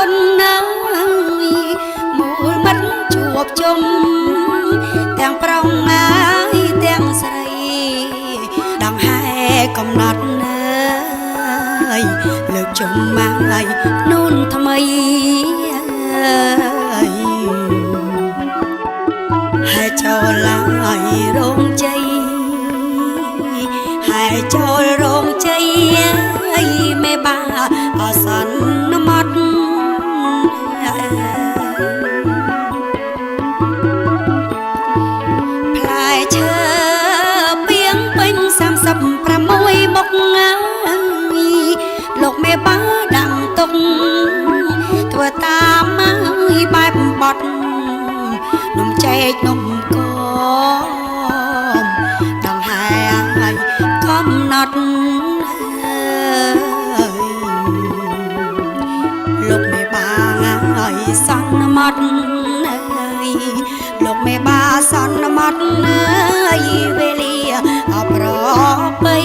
នណាមួយមិនជួបជុំទាំងប្រុងហើយទាំងស្រីដងហែកំណត់ហើយលើកជុំមកហើយនូនថ្មីហើយចូលឡើយរោងជ័យហើយចូលរោងជ័យហើយមេបាអសន្មត់ផ្លែឈើពីងពេញ36មុខលោកមេបាដាំទុកធ្វើតាមហើយបែបបត់នំចេកនំកមដងហែហើយកំណត់លោកមេបាហើយសន្មត់លោកមេបាសន្មត់ហើយវេលាអប្របី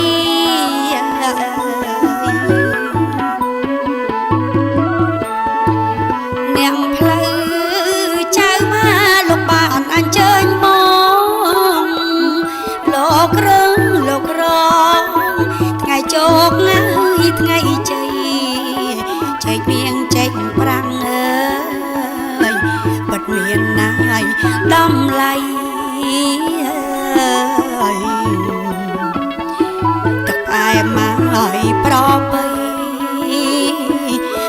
នាងផ្លូវចៅមកលោកបានអញ្ជើញមកលោករងលោករងថ្ងៃជោគហើយថ្ងៃជ័យចែកមៀងចែកប្រាំងអើយពិតមានណាស់តម្លៃទឹកផ្អែមមកហើយប្របី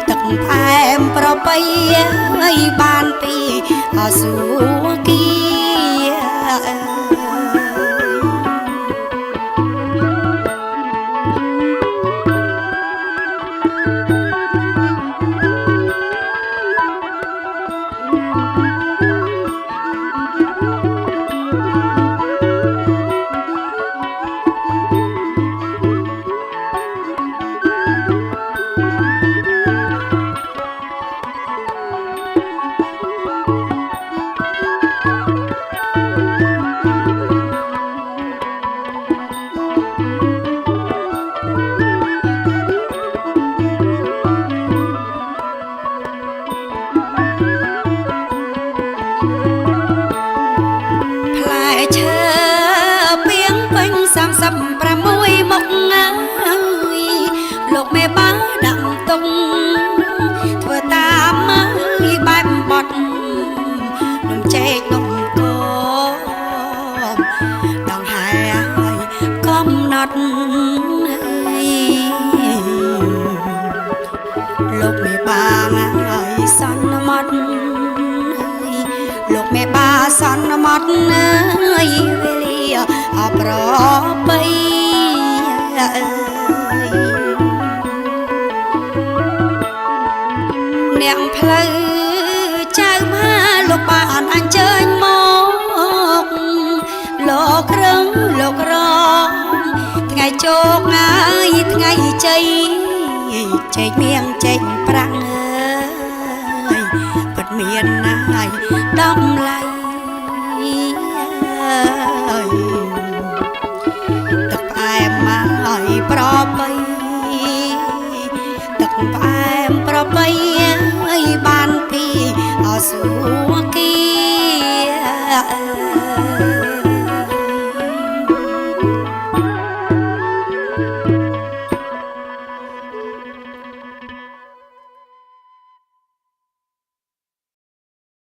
ទឹកផ្អែមប្របីហើយបានពីអសុគី36មុខលោកមេបាដាក់ទុកធ្វើតាមហើយបែបបត់នំចេកនំកមដងហែហើយកំណត់លោកមេបាហើយសន្មត់លោកមេបាសន្មត់ហើយវេលាអប្របីនាងផ្លូវចៅមកលោកបានអញ្ជើញមកលោករងលោករងថ្ងៃជោគហើយថ្ងៃជ័យចែកមៀងចែកប្រាំងអើយពិតមានណាស់តម្លៃទឹកផ្អែមមកហើយប្របីទឹកផ្អែមប្របីហើយបានពីអសុគី